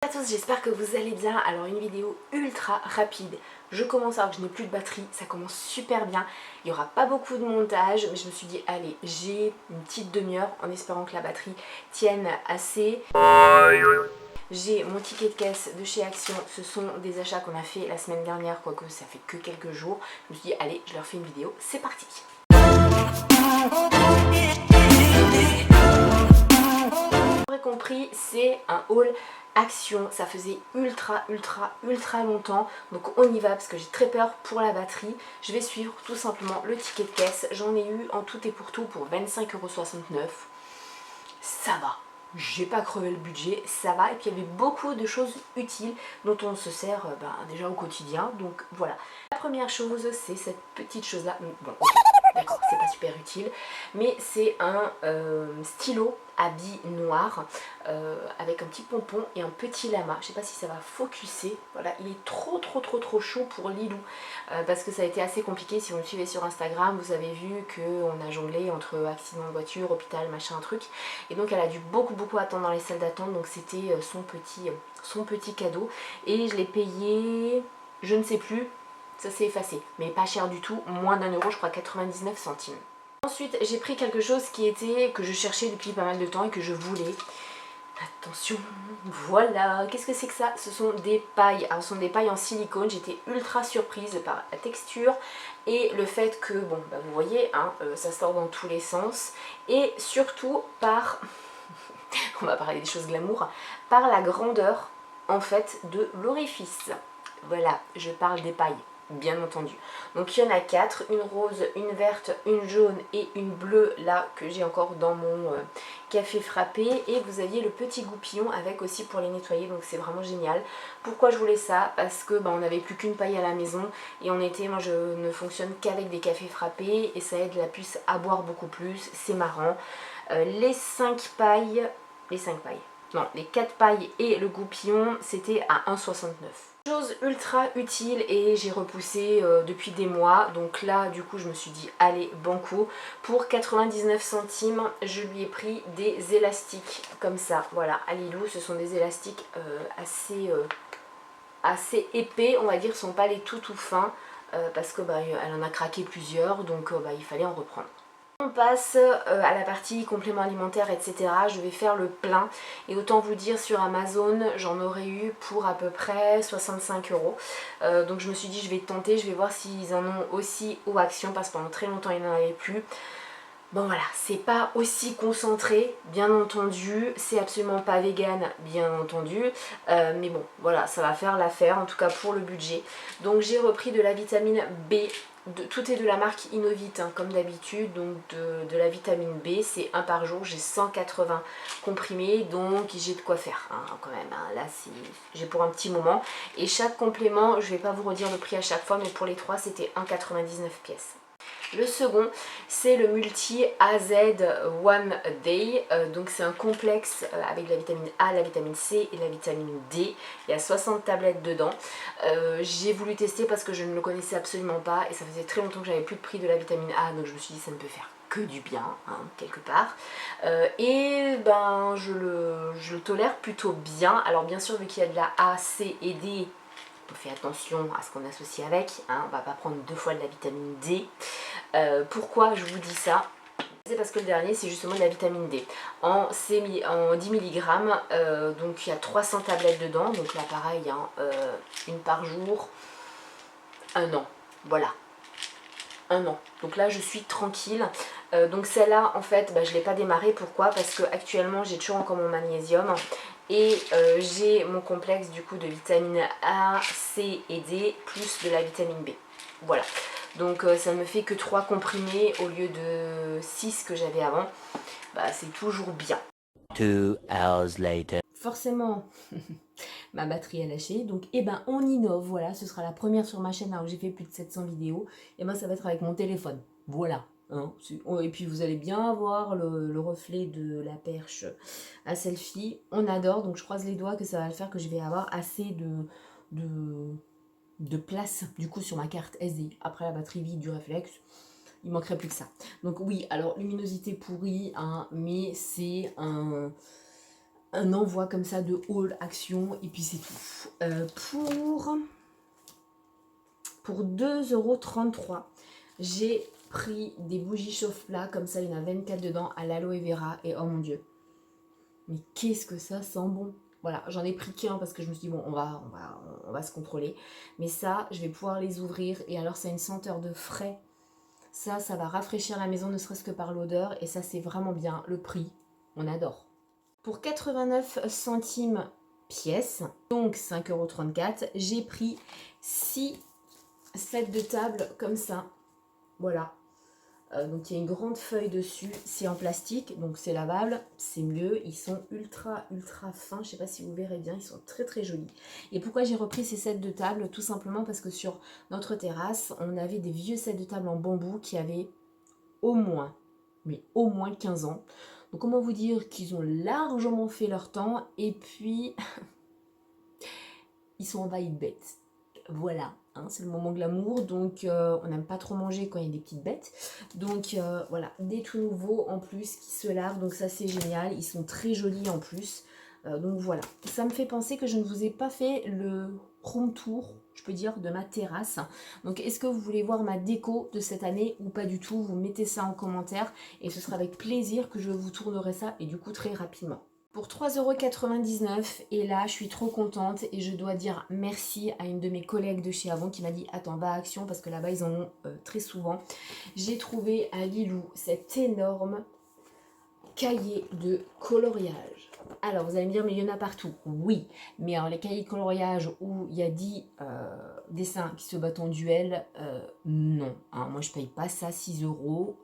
Bonjour à tous, j'espère que vous allez bien. Alors une vidéo ultra rapide. Je commence alors que je n'ai plus de batterie, ça commence super bien. Il n'y aura pas beaucoup de montage, mais je me suis dit allez, j'ai une petite demi-heure en espérant que la batterie tienne assez. J'ai mon ticket de caisse de chez Action, ce sont des achats qu'on a fait la semaine dernière, quoique ça fait que quelques jours. Je me suis dit allez, je leur fais une vidéo, c'est parti. Vous aurez compris, c'est un haul Action, ça faisait ultra longtemps, donc on y va parce que j'ai très peur pour la batterie. Je vais suivre tout simplement le ticket de caisse, j'en ai eu en tout et pour tout pour 25,69 €. Ça va, j'ai pas crevé le budget, ça va, et puis il y avait beaucoup de choses utiles dont on se sert déjà au quotidien, donc voilà. La première chose, c'est cette petite chose là, bon ok, d'accord, c'est pas super utile, mais c'est un stylo à billes noir avec un petit pompon et un petit lama. Je sais pas si ça va focuser. Voilà, il est trop chaud pour Lilou parce que ça a été assez compliqué. Si vous me suivez sur Instagram, vous avez vu qu'on a jonglé entre accident de voiture, hôpital, machin, truc. Et donc elle a dû beaucoup attendre dans les salles d'attente. Donc c'était son petit cadeau. Et je l'ai payé, je ne sais plus, ça s'est effacé, mais pas cher du tout, moins d'1 €, je crois 99 centimes. Ensuite, j'ai pris quelque chose que je cherchais depuis pas mal de temps et que je voulais. Attention, voilà, qu'est-ce que c'est que ça? Ce sont des pailles, alors ce sont des pailles en silicone, j'étais ultra surprise par la texture et le fait que, bon, bah vous voyez, hein, ça sort dans tous les sens, et surtout par, on va parler des choses glamour, par la grandeur en fait de l'orifice. Voilà, je parle des pailles, bien entendu. Donc il y en a 4, une rose, une verte, une jaune et une bleue là que j'ai encore dans mon café frappé. Et vous aviez le petit goupillon avec aussi pour les nettoyer, donc c'est vraiment génial. Pourquoi je voulais ça? Parce que on n'avait plus qu'une paille à la maison et moi je ne fonctionne qu'avec des cafés frappés et ça aide la puce à boire beaucoup plus, c'est marrant. Les 5 pailles, non, les 4 pailles et le goupillon, c'était à 1,69 €. Chose ultra utile et j'ai repoussé depuis des mois, donc là du coup je me suis dit allez banco, pour 99 centimes je lui ai pris des élastiques comme ça, voilà, à Lilou. Ce sont des élastiques assez épais, on va dire, ce sont pas les tout fins parce que elle en a craqué plusieurs, donc il fallait en reprendre. On passe à la partie compléments alimentaires, etc. Je vais faire le plein et autant vous dire, sur Amazon j'en aurais eu pour à peu près 65 €. Donc je me suis dit je vais tenter, je vais voir s'ils en ont aussi au Action parce que pendant très longtemps ils n'en avaient plus. Bon voilà, c'est pas aussi concentré, bien entendu, c'est absolument pas vegan, bien entendu, mais bon, voilà, ça va faire l'affaire, en tout cas pour le budget. Donc j'ai repris de la vitamine B, tout est de la marque Innovit, hein, comme d'habitude, donc de la vitamine B, c'est 1 par jour, j'ai 180 comprimés, donc j'ai de quoi faire, hein, quand même, hein. Là j'ai pour un petit moment, et chaque complément, je vais pas vous redire le prix à chaque fois, mais pour les 3 c'était 1,99 pièces. Le second, c'est le Multi AZ One Day, donc c'est un complexe avec la vitamine A, la vitamine C et la vitamine D. Il y a 60 tablettes dedans. J'ai voulu tester parce que je ne le connaissais absolument pas et ça faisait très longtemps que j'avais plus de prix de la vitamine A, donc je me suis dit ça ne peut faire que du bien, hein, quelque part. Et je le tolère plutôt bien. Alors bien sûr, vu qu'il y a de la A, C et D, on fait attention à ce qu'on associe avec, hein, on va pas prendre 2 fois de la vitamine D. Pourquoi je vous dis ça? C'est parce que le dernier c'est justement de la vitamine D en 10 mg, donc il y a 300 tablettes dedans, donc là pareil, hein, une par jour, 1 an, voilà, 1 an. Donc là je suis tranquille. Donc celle-là en fait je ne l'ai pas démarrée. Pourquoi? Parce que actuellement j'ai toujours encore mon magnésium et j'ai mon complexe du coup de vitamine A, C et D plus de la vitamine B. Voilà. Donc ça ne me fait que 3 comprimés au lieu de 6 que j'avais avant. C'est toujours bien. 2 hours later. Forcément, ma batterie a lâché. Donc on innove. Voilà, ce sera la première sur ma chaîne là où j'ai fait plus de 700 vidéos. Et ça va être avec mon téléphone. Voilà. Hein. Et puis vous allez bien voir le reflet de la perche à selfie. On adore. Donc je croise les doigts que ça va le faire, que je vais avoir assez de place du coup sur ma carte SD. Après la batterie vide du réflexe, il manquerait plus que ça. Donc oui, alors luminosité pourrie, hein, mais c'est un un envoi comme ça de haul action et puis c'est tout. Pour 2,33 €, j'ai pris des bougies chauffe-plat comme ça, il y en a 24 dedans à l'aloe vera et oh mon dieu, mais qu'est-ce que ça sent bon. Voilà, j'en ai pris qu'un parce que je me suis dit bon, on va se contrôler, mais ça, je vais pouvoir les ouvrir et alors ça a une senteur de frais. Ça va rafraîchir la maison ne serait-ce que par l'odeur et ça c'est vraiment bien. Le prix, on adore. Pour 89 centimes pièce, donc 5,34 €, j'ai pris 6 sets de table comme ça. Voilà. Donc il y a une grande feuille dessus, c'est en plastique, donc c'est lavable, c'est mieux. Ils sont ultra fins, je sais pas si vous verrez bien, ils sont très jolis. Et pourquoi j'ai repris ces sets de table? Tout simplement parce que sur notre terrasse, on avait des vieux sets de table en bambou qui avaient au moins, mais au moins 15 ans. Donc comment vous dire qu'ils ont largement fait leur temps et puis ils sont envahis de bêtes. Voilà, hein, c'est le moment glamour, donc on n'aime pas trop manger quand il y a des petites bêtes. Donc voilà, des tout nouveaux en plus qui se lavent, donc ça c'est génial, ils sont très jolis en plus. Donc voilà, ça me fait penser que je ne vous ai pas fait le room tour, je peux dire, de ma terrasse. Donc est-ce que vous voulez voir ma déco de cette année ou pas du tout? Vous mettez ça en commentaire et ce sera avec plaisir que je vous tournerai ça et du coup très rapidement. Pour 3,99 € et là je suis trop contente et je dois dire merci à une de mes collègues de chez Avon qui m'a dit attends va à Action parce que là-bas ils en ont très souvent. J'ai trouvé à Lilou cet énorme cahier de coloriage. Alors vous allez me dire mais il y en a partout. Oui, mais alors les cahiers de coloriage où il y a 10 dessins qui se battent en duel, non. Hein, moi je paye pas ça 6 €,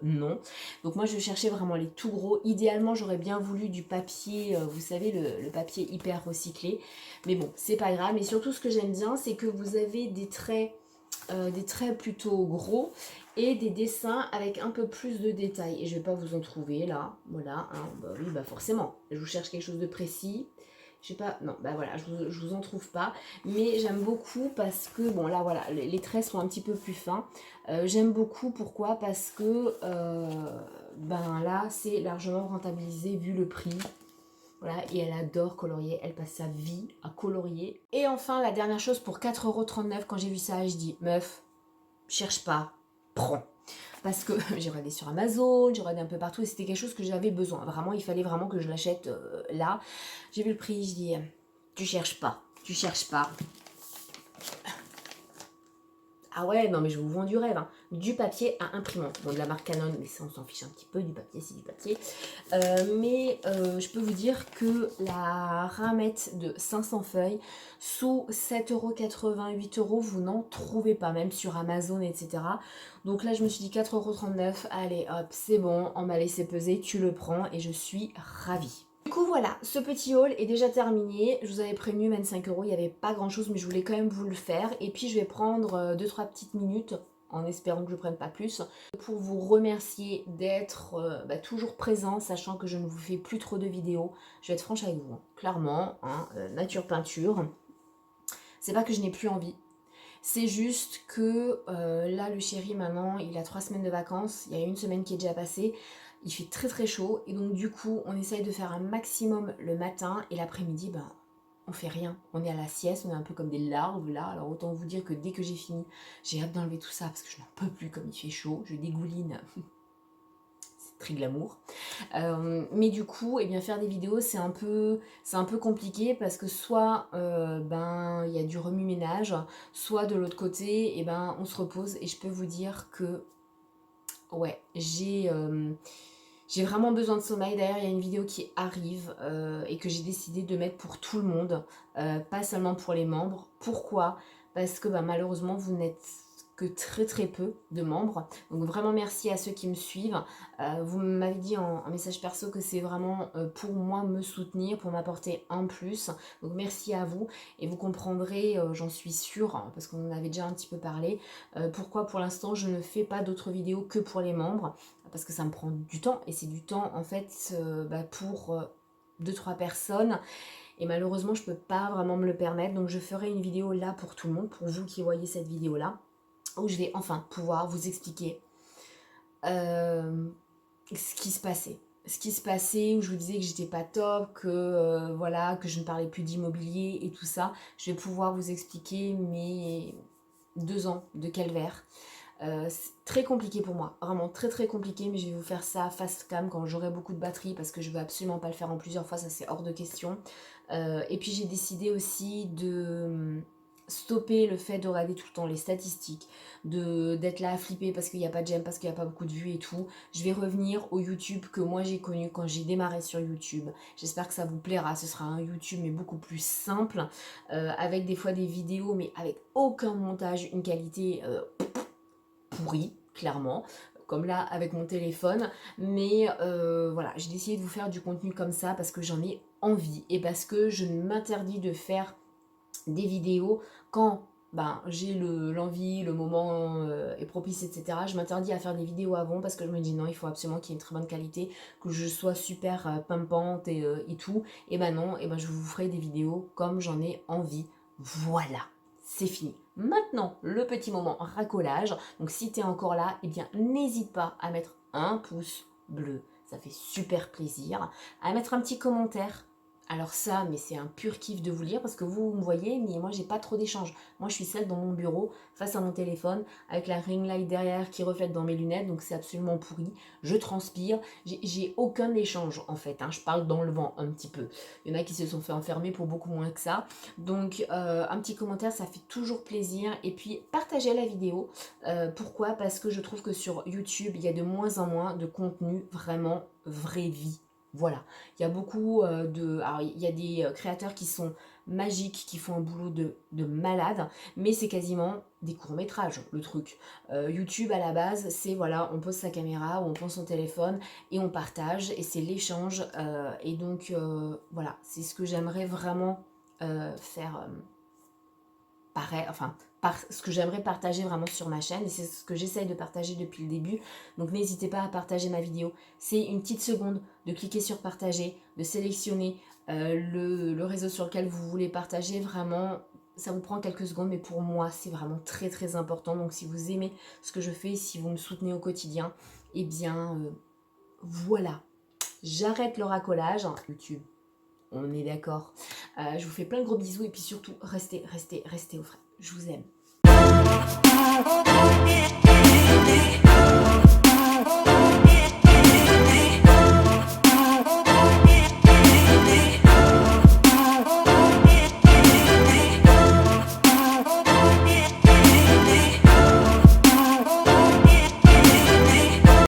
non. Donc moi je cherchais vraiment les tout gros. Idéalement j'aurais bien voulu du papier, vous savez le papier hyper recyclé. Mais bon c'est pas grave. Mais surtout ce que j'aime bien c'est que vous avez des traits plutôt gros et des dessins avec un peu plus de détails. Et je vais pas vous en trouver là, voilà, hein. Bah oui, bah forcément, je vous cherche quelque chose de précis. Je sais pas, non, bah voilà, je vous en trouve pas. Mais j'aime beaucoup parce que, bon là voilà, les traits sont un petit peu plus fins. J'aime beaucoup, pourquoi? Parce que, ben là, c'est largement rentabilisé vu le prix. Voilà, et elle adore colorier, elle passe sa vie à colorier. Et enfin, la dernière chose, pour 4,39 €, quand j'ai vu ça, je dis, meuf, cherche pas, prends. Parce que j'ai regardé sur Amazon, j'ai regardé un peu partout et c'était quelque chose que j'avais besoin. Vraiment, il fallait vraiment que je l'achète là. J'ai vu le prix, je dis, tu cherches pas, tu cherches pas. Ah ouais, non mais je vous vends du rêve, hein. Du papier à imprimante. Bon, de la marque Canon, mais ça on s'en fiche un petit peu, du papier c'est du papier. Mais je peux vous dire que la ramette de 500 feuilles, sous 7,88 €, vous n'en trouvez pas, même sur Amazon, etc. Donc là je me suis dit 4,39 €, allez hop, c'est bon, on m'a laissé peser, tu le prends et je suis ravie. Du coup voilà, ce petit haul est déjà terminé. Je vous avais prévenu 25 €, il n'y avait pas grand chose mais je voulais quand même vous le faire. Et puis je vais prendre 2-3 petites minutes, en espérant que je ne prenne pas plus, pour vous remercier d'être toujours présent, sachant que je ne vous fais plus trop de vidéos. Je vais être franche avec vous, hein. Clairement, hein, nature peinture. C'est pas que je n'ai plus envie. C'est juste que là le chéri maintenant il a 3 semaines de vacances, il y a 1 semaine qui est déjà passée. Il fait très chaud et donc du coup on essaye de faire un maximum le matin et l'après-midi ben on fait rien. On est à la sieste, on est un peu comme des larves là. Alors autant vous dire que dès que j'ai fini, j'ai hâte d'enlever tout ça parce que je n'en peux plus comme il fait chaud. Je dégouline. C'est très glamour. Mais du coup, eh bien, faire des vidéos c'est un peu compliqué parce que soit ben il y a du remue-ménage, soit de l'autre côté, on se repose et je peux vous dire que ouais, j'ai vraiment besoin de sommeil. D'ailleurs, il y a une vidéo qui arrive et que j'ai décidé de mettre pour tout le monde, pas seulement pour les membres. Pourquoi? Parce que malheureusement, vous n'êtes que très peu de membres. Donc vraiment merci à ceux qui me suivent. Vous m'avez dit en message perso que c'est vraiment pour moi me soutenir, pour m'apporter un plus. Donc merci à vous et vous comprendrez, j'en suis sûre, hein, parce qu'on en avait déjà un petit peu parlé, pourquoi pour l'instant je ne fais pas d'autres vidéos que pour les membres. Parce que ça me prend du temps et c'est du temps en fait pour 2-3 personnes et malheureusement je peux pas vraiment me le permettre, donc je ferai une vidéo là pour tout le monde, pour vous qui voyez cette vidéo là, où je vais enfin pouvoir vous expliquer ce qui se passait. ce qui se passait, où je vous disais que j'étais pas top, que voilà, que je ne parlais plus d'immobilier et tout ça, je vais pouvoir vous expliquer mes 2 ans de calvaire. C'est très compliqué pour moi, vraiment très très compliqué, mais je vais vous faire ça fast cam quand j'aurai beaucoup de batterie parce que je veux absolument pas le faire en plusieurs fois, ça c'est hors de question. Et puis j'ai décidé aussi de stopper le fait de regarder tout le temps les statistiques, d'être là à flipper parce qu'il n'y a pas de j'aime, parce qu'il n'y a pas beaucoup de vues et tout. Je vais revenir au YouTube que moi j'ai connu quand j'ai démarré sur YouTube. J'espère que ça vous plaira, ce sera un YouTube mais beaucoup plus simple, avec des fois des vidéos mais avec aucun montage, une qualité pourrie, clairement, comme là avec mon téléphone, mais voilà, j'ai décidé de vous faire du contenu comme ça parce que j'en ai envie et parce que je m'interdis de faire des vidéos quand j'ai l'envie, le moment est propice, etc. Je m'interdis à faire des vidéos avant parce que je me dis non, il faut absolument qu'il y ait une très bonne qualité, que je sois super pimpante et tout. Et non, et je vous ferai des vidéos comme j'en ai envie. Voilà, c'est fini. Maintenant, le petit moment racolage. Donc si tu es encore là, eh bien n'hésite pas à mettre un pouce bleu. Ça fait super plaisir. À mettre un petit commentaire. Alors ça, mais c'est un pur kiff de vous lire parce que vous me voyez, mais moi j'ai pas trop d'échanges. Moi je suis seule dans mon bureau, face à mon téléphone, avec la ring light derrière qui reflète dans mes lunettes, donc c'est absolument pourri. Je transpire, j'ai aucun échange en fait, hein. Je parle dans le vent un petit peu. Il y en a qui se sont fait enfermer pour beaucoup moins que ça. Donc un petit commentaire, ça fait toujours plaisir. Et puis partagez la vidéo. Pourquoi ? Parce que je trouve que sur YouTube, il y a de moins en moins de contenu vraiment vraie vie. Voilà, il y a beaucoup Alors, il y a des créateurs qui sont magiques, qui font un boulot de malade, mais c'est quasiment des courts-métrages, le truc. YouTube, à la base, c'est, voilà, on pose sa caméra ou on pose son téléphone et on partage, et c'est l'échange. Et donc, voilà, c'est ce que j'aimerais vraiment faire... pareil, enfin... ce que j'aimerais partager vraiment sur ma chaîne, et c'est ce que j'essaye de partager depuis le début. Donc n'hésitez pas à partager ma vidéo. C'est une petite seconde de cliquer sur partager, de sélectionner le réseau sur lequel vous voulez partager. Vraiment, ça vous prend quelques secondes, mais pour moi c'est vraiment très très important. Donc si vous aimez ce que je fais, si vous me soutenez au quotidien, eh bien voilà, j'arrête le racolage. YouTube, on est d'accord. Je vous fais plein de gros bisous, et puis surtout restez au frais. Je vous aime.